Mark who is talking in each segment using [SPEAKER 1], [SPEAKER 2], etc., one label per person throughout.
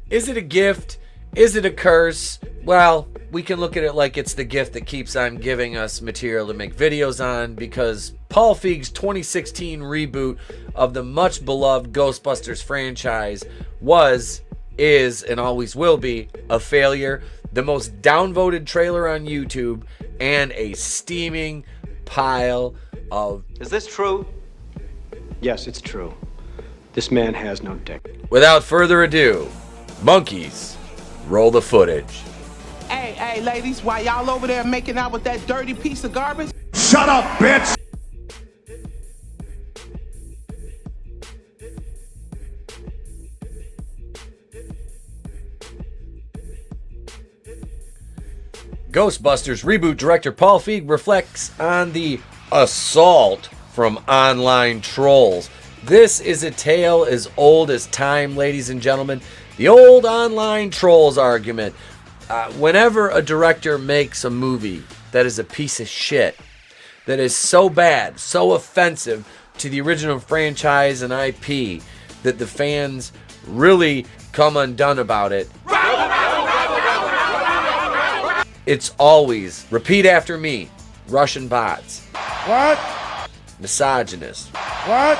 [SPEAKER 1] Is it a gift? Is it a curse? Well, we can look at it like it's the gift that keeps on giving us material to make videos on, because Paul Feig's 2016 reboot of the much beloved Ghostbusters franchise was, is, and always will be a failure, the most downvoted trailer on YouTube, and a steaming pile of...
[SPEAKER 2] Is this true?
[SPEAKER 3] Yes, it's true. This man has no dick.
[SPEAKER 1] Without further ado, monkeys, roll the footage.
[SPEAKER 4] Hey, ladies, while y'all over there making out with that dirty piece of garbage?
[SPEAKER 5] Shut up, bitch!
[SPEAKER 1] Ghostbusters reboot director Paul Feig reflects on the assault from online trolls. This is a tale as old as time, ladies and gentlemen. The old online trolls argument. Whenever a director makes a movie that is a piece of shit, that is so bad, so offensive to the original franchise and IP, that the fans really come undone about it, it's always, repeat after me, Russian bots.
[SPEAKER 5] What?
[SPEAKER 1] Misogynist.
[SPEAKER 5] What?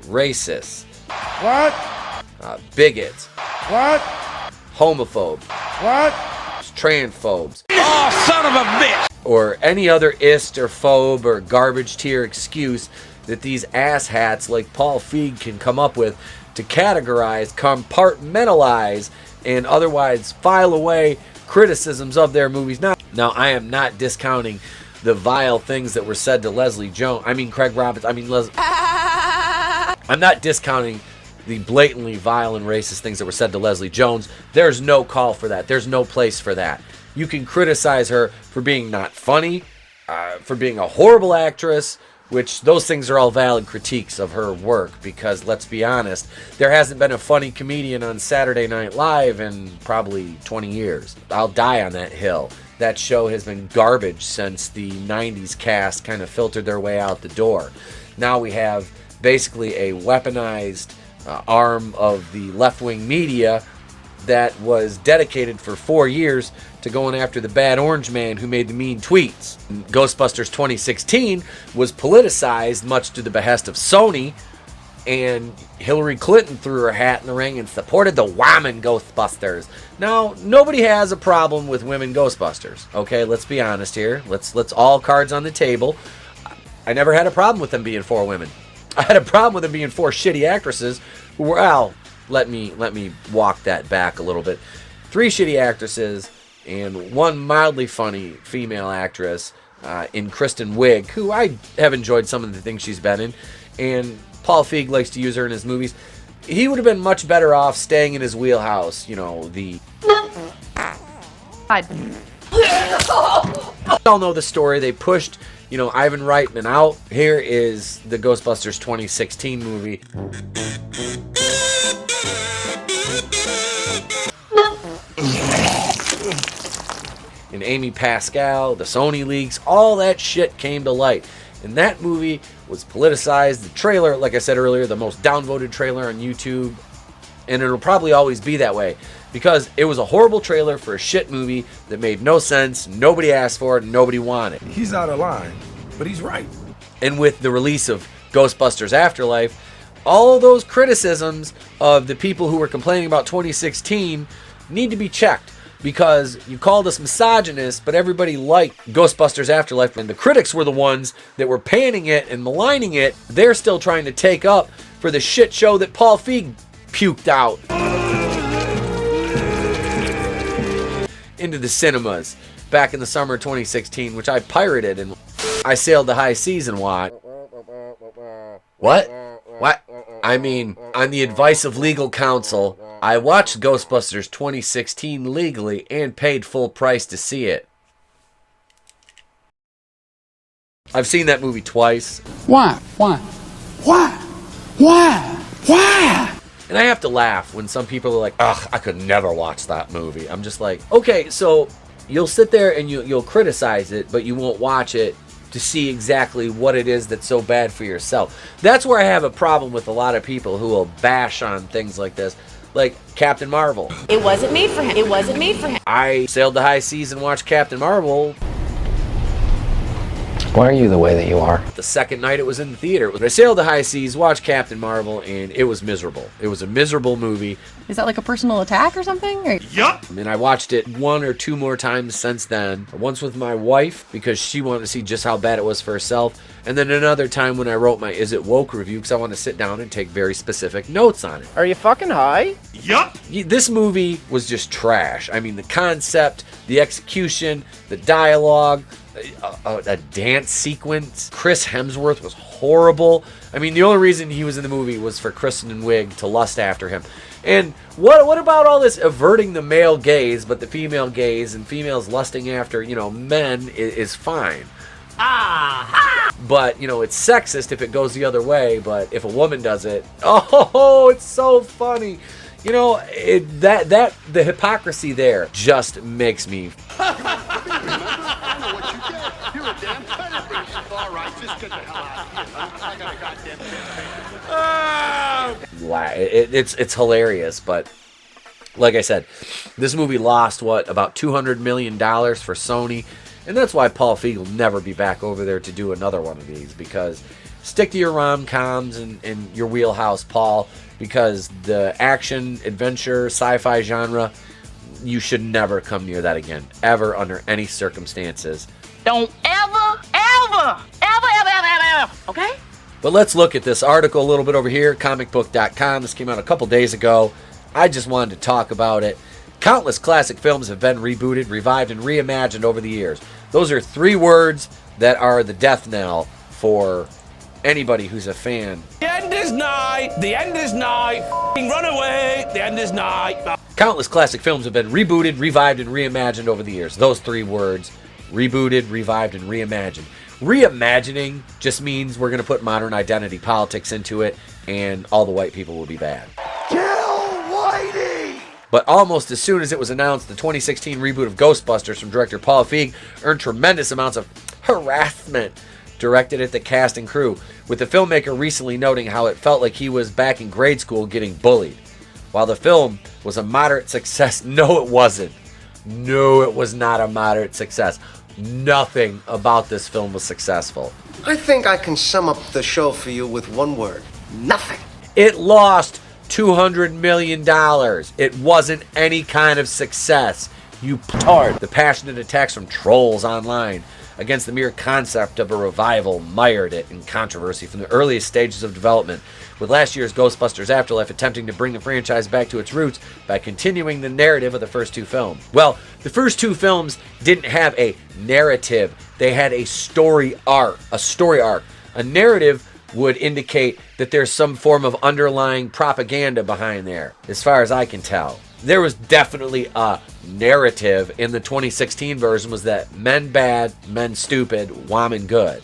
[SPEAKER 1] Racist.
[SPEAKER 5] What?
[SPEAKER 1] Bigots.
[SPEAKER 5] What?
[SPEAKER 1] Homophobes.
[SPEAKER 5] What?
[SPEAKER 1] Transphobes.
[SPEAKER 4] Oh, son of a bitch!
[SPEAKER 1] Or any other ist or phobe or garbage tier excuse that these asshats like Paul Feig can come up with to categorize, compartmentalize, and otherwise file away criticisms of their movies. Now, I am not discounting the vile things that were said to Craig Roberts. I'm not discounting the blatantly vile and racist things that were said to Leslie Jones. There's no call for that. There's no place for that. You can criticize her for being not funny, for being a horrible actress, which those things are all valid critiques of her work, because let's be honest, there hasn't been a funny comedian on Saturday Night Live in probably 20 years. I'll die on that hill. That show has been garbage since the 90s cast kind of filtered their way out the door. Now we have basically a weaponized arm of the left-wing media that was dedicated for 4 years to going after the bad orange man who made the mean tweets. Ghostbusters 2016 was politicized much to the behest of Sony, and Hillary Clinton threw her hat in the ring and supported the women Ghostbusters. Now, nobody has a problem with women Ghostbusters, okay? Let's be honest here. Let's all cards on the table. I never had a problem with them being 4 women. I had a problem with them being 4 shitty actresses who were, let me walk that back a little bit. 3 shitty actresses and 1 mildly funny female actress in Kristen Wiig, who I have enjoyed some of the things she's been in, and Paul Feig likes to use her in his movies. He would have been much better off staying in his wheelhouse, you know, the... We all know the story. They pushed, Ivan Reitman out. Here is the Ghostbusters 2016 movie. And Amy Pascal, the Sony leaks, all that shit came to light. And that movie was politicized. The trailer, like I said earlier, the most downvoted trailer on YouTube. And it'll probably always be that way, because it was a horrible trailer for a shit movie that made no sense. Nobody asked for it. Nobody wanted.
[SPEAKER 5] He's out of line, but he's right.
[SPEAKER 1] And with the release of Ghostbusters Afterlife, all of those criticisms of the people who were complaining about 2016 need to be checked. Because you called us misogynist, but everybody liked Ghostbusters Afterlife, and the critics were the ones that were panning it and maligning it. They're still trying to take up for the shit show that Paul Feig puked out into the cinemas back in the summer of 2016, which I pirated and I sailed the high seas and watched. What? I mean, on the advice of legal counsel, I watched Ghostbusters 2016 legally and paid full price to see it. I've seen that movie twice.
[SPEAKER 6] Why?
[SPEAKER 1] And I have to laugh when some people are like, ugh, I could never watch that movie. I'm just like, okay, so you'll sit there and you'll criticize it, but you won't watch it to see exactly what it is that's so bad for yourself. That's where I have a problem with a lot of people who will bash on things like this. like Captain Marvel.
[SPEAKER 2] It wasn't made for him. It wasn't made for him.
[SPEAKER 1] I sailed the high seas and watched Captain Marvel.
[SPEAKER 6] Why are you the way that you are?
[SPEAKER 1] The second night it was in the theater. I sailed the high seas, watched Captain Marvel, and it was miserable. It was a miserable movie.
[SPEAKER 7] Is that like a personal attack or something? Or...
[SPEAKER 1] Yup! And I watched it one or two more times since then. Once with my wife, because she wanted to see just how bad it was for herself. And then another time when I wrote my Is It Woke review, because I wanted to sit down and take very specific notes on it.
[SPEAKER 8] Are you fucking high?
[SPEAKER 1] Yup! This movie was just trash. I mean, the concept, the execution, the dialogue, a dance sequence. Chris Hemsworth was horrible. I mean, the only reason he was in the movie was for Kristen Wiig to lust after him. And what about all this averting the male gaze, but the female gaze and females lusting after, men is fine. But, it's sexist if it goes the other way, but if a woman does it, it's so funny. The hypocrisy there just makes me...
[SPEAKER 9] You're a damn credit. All right, just get the hell out of here. I got a goddamn...
[SPEAKER 1] It's hilarious, but like I said, this movie lost, about $200 million for Sony, and that's why Paul Feig will never be back over there to do another one of these, because stick to your rom-coms and your wheelhouse, Paul, because the action, adventure, sci-fi genre, you should never come near that again, ever, under any circumstances.
[SPEAKER 10] Don't ever, okay?
[SPEAKER 1] But let's look at this article a little bit over here, comicbook.com. This came out a couple days ago. I just wanted to talk about it. Countless classic films have been rebooted, revived, and reimagined over the years. Those are 3 words that are the death knell for anybody who's a fan.
[SPEAKER 11] The end is nigh. The end is nigh. Run away. The end is nigh.
[SPEAKER 1] Countless classic films have been rebooted, revived, and reimagined over the years. Those 3 words, rebooted, revived, and reimagined. Reimagining just means we're going to put modern identity politics into it, and all the white people will be bad.
[SPEAKER 9] Kill Whitey!
[SPEAKER 1] But almost as soon as it was announced, the 2016 reboot of Ghostbusters from director Paul Feig earned tremendous amounts of harassment directed at the cast and crew, with the filmmaker recently noting how it felt like he was back in grade school getting bullied. While the film was a moderate success, no, it wasn't. No, it was not a moderate success. Nothing about this film was successful.
[SPEAKER 12] I think I can sum up the show for you with one word. Nothing.
[SPEAKER 1] It lost $200 million. It wasn't any kind of success. You petard. The passionate attacks from trolls online against the mere concept of a revival mired it in controversy from the earliest stages of development, with last year's Ghostbusters Afterlife attempting to bring the franchise back to its roots by continuing the narrative of the first 2 films. Well, the first 2 films didn't have a narrative. They had a story arc. A narrative would indicate that there's some form of underlying propaganda behind there, as far as I can tell. There was definitely a narrative in the 2016 version, was that men bad, men stupid, women good.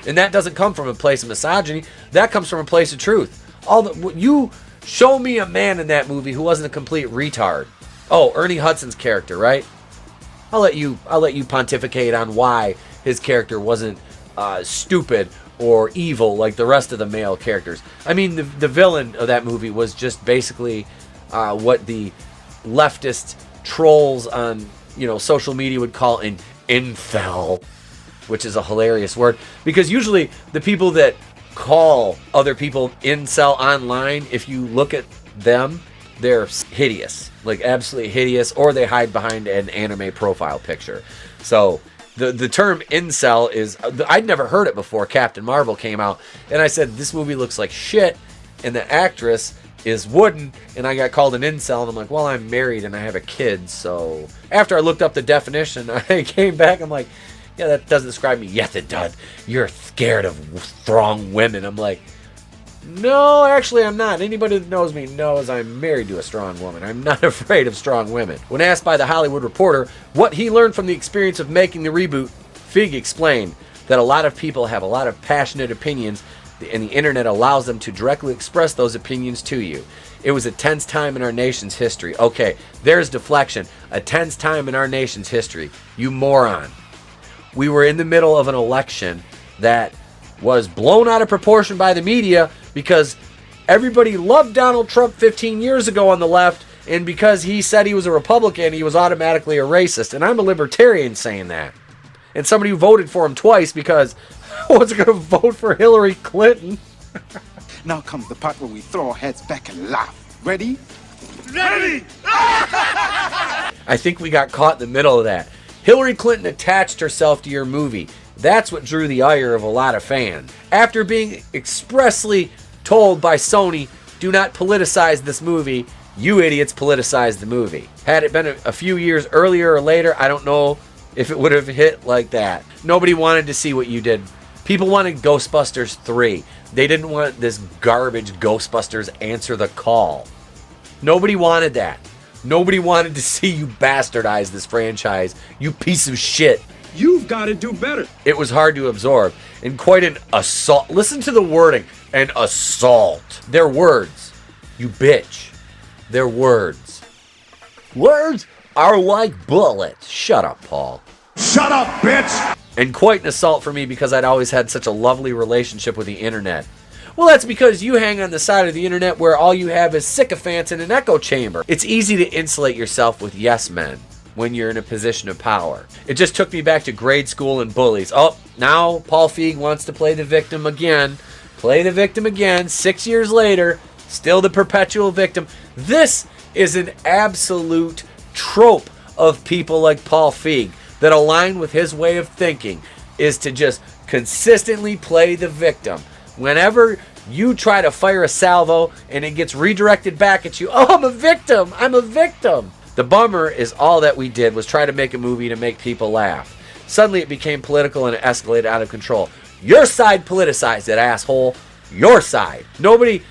[SPEAKER 1] And that doesn't come from a place of misogyny. That comes from a place of truth. You show me a man in that movie who wasn't a complete retard. Oh, Ernie Hudson's character, right? I'll let you pontificate on why his character wasn't stupid or evil like the rest of the male characters. I mean, the villain of that movie was just basically what the leftist trolls on social media would call an infel, which is a hilarious word, because usually the people that call other people incel online, if you look at them, they're hideous, like absolutely hideous, or they hide behind an anime profile picture. So the term incel is, I'd never heard it before Captain Marvel came out, and I said, this movie looks like shit, and the actress is wooden, and I got called an incel, and I'm like, well, I'm married and I have a kid. So after I looked up the definition, I came back, I'm like, yeah, that doesn't describe me. Yes, it does. You're scared of strong women. I'm like, no, actually, I'm not. Anybody that knows me knows I'm married to a strong woman. I'm not afraid of strong women. When asked by The Hollywood Reporter what he learned from the experience of making the reboot, Feig explained that a lot of people have a lot of passionate opinions, and the internet allows them to directly express those opinions to you. It was a tense time in our nation's history. Okay, there's deflection. A tense time in our nation's history. You moron. We were in the middle of an election that was blown out of proportion by the media because Everybody loved Donald Trump 15 years ago on the left, and because he said he was a Republican, he was automatically a racist. And I'm a libertarian saying that. And somebody who voted for him twice because I wasn't going to vote for Hillary Clinton.
[SPEAKER 4] Now comes the part where we throw our heads back and laugh. Ready?
[SPEAKER 9] Ready!
[SPEAKER 1] I think we got caught in the middle of that. Hillary Clinton attached herself to your movie. That's what drew the ire of a lot of fans. After being expressly told by Sony, do not politicize this movie, you idiots politicized the movie. Had it been a few years earlier or later, I don't know if it would have hit like that. Nobody wanted to see what you did. People wanted Ghostbusters 3. They didn't want this garbage Ghostbusters Answer the Call. Nobody wanted that. Nobody wanted to see you bastardize this franchise, you piece of shit.
[SPEAKER 5] You've got to do better.
[SPEAKER 1] It was hard to absorb, and quite an assault. Listen to the wording. An assault. They're words. You bitch. They're words. Words are like bullets. Shut up, Paul.
[SPEAKER 5] Shut up, bitch.
[SPEAKER 1] And quite an assault for me because I'd always had such a lovely relationship with the internet. Well, that's because you hang on the side of the internet where all you have is sycophants in an echo chamber. It's easy to insulate yourself with yes men when you're in a position of power. It just took me back to grade school and bullies. Oh, now Paul Feig wants to play the victim again. Play the victim again 6 years later. Still the perpetual victim. This is an absolute trope of people like Paul Feig that align with his way of thinking, is to just consistently play the victim. Whenever you try to fire a salvo and it gets redirected back at you, oh, I'm a victim. I'm a victim. The bummer is all that we did was try to make a movie to make people laugh. Suddenly it became political and it escalated out of control. Your side politicized it, asshole. Your side. Nobody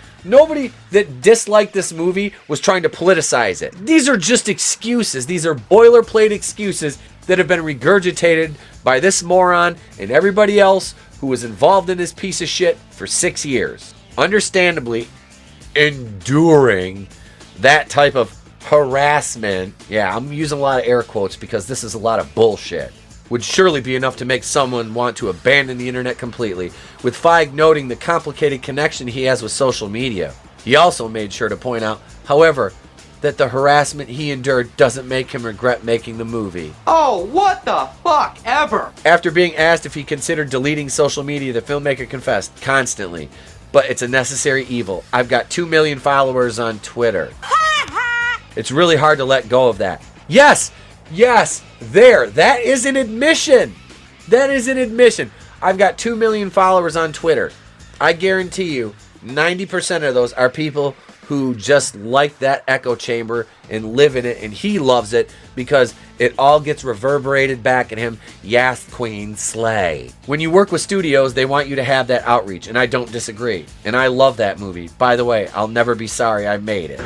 [SPEAKER 1] that disliked this movie was trying to politicize it. These are just excuses. These are boilerplate excuses that have been regurgitated by this moron and everybody else who was involved in this piece of shit for 6 years. Understandably, enduring that type of harassment, yeah, I'm using a lot of air quotes because this is a lot of bullshit, would surely be enough to make someone want to abandon the internet completely, with Feig noting the complicated connection he has with social media. He also made sure to point out, however, that the harassment he endured doesn't make him regret making the movie.
[SPEAKER 6] Oh, what the fuck ever!
[SPEAKER 1] After being asked if he considered deleting social media, the filmmaker confessed, constantly, but it's a necessary evil. I've got 2 million followers on Twitter. It's really hard to let go of that. Yes, there. That is an admission. That is an admission. I've got 2 million followers on Twitter. I guarantee you, 90% of those are people who just like that echo chamber and live in it, and he loves it because it all gets reverberated back at him. Yes, Queen, slay. When you work with studios, they want you to have that outreach, and I don't disagree. And I love that movie. By the way, I'll never be sorry I made it.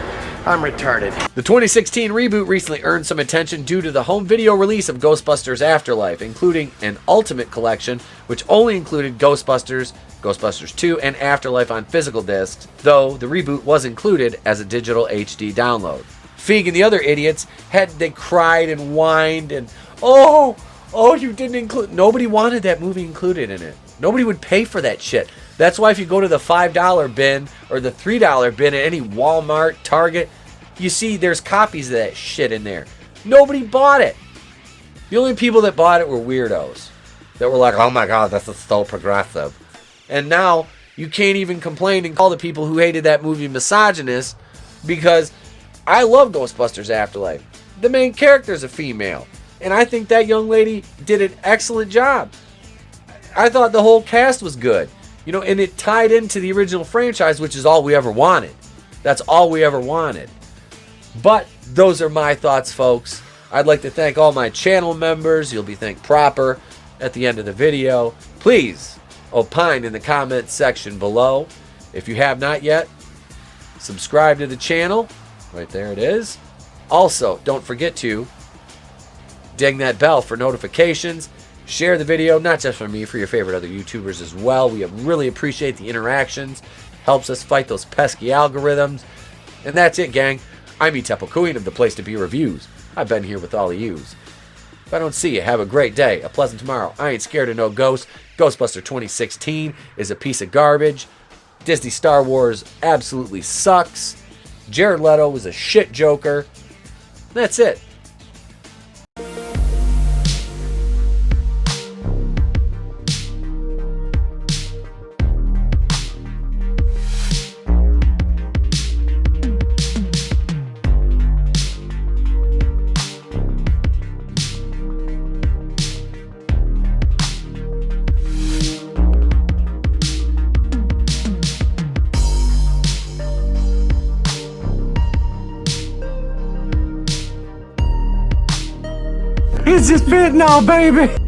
[SPEAKER 12] I'm retarded.
[SPEAKER 1] The 2016 reboot recently earned some attention due to the home video release of Ghostbusters Afterlife, including an Ultimate Collection, which only included Ghostbusters, Ghostbusters 2, and Afterlife on physical discs, though the reboot was included as a digital HD download. Feig and the other idiots they cried and whined and, oh, you didn't include. Nobody wanted that movie included in it. Nobody would pay for that shit. That's why if you go to the $5 bin or the $3 bin at any Walmart, Target, you see there's copies of that shit in there. Nobody bought it. The only people that bought it were weirdos that were like, oh my god, this is so progressive. And now you can't even complain and call the people who hated that movie misogynist, because I love Ghostbusters Afterlife. The main character is a female, and I think that young lady did an excellent job. I thought the whole cast was good. You know, and it tied into the original franchise, which is all we ever wanted. That's all we ever wanted. But those are my thoughts, folks. I'd like to thank all my channel members. You'll be thanked proper at the end of the video. Please opine in the comments section below. If you have not yet, subscribe to the channel. Right there it is. Also, don't forget to ding that bell for notifications. Share the video, not just for me, for your favorite other YouTubers as well. We really appreciate the interactions. Helps us fight those pesky algorithms. And that's it, gang. I'm Etepo Queen of The Place to Be Reviews. I've been here with all of yous. If I don't see you, have a great day, a pleasant tomorrow. I ain't scared of no ghosts. Ghostbuster 2016 is a piece of garbage. Disney Star Wars absolutely sucks. Jared Leto was a shit Joker. That's it.
[SPEAKER 5] It's just fitting now, baby.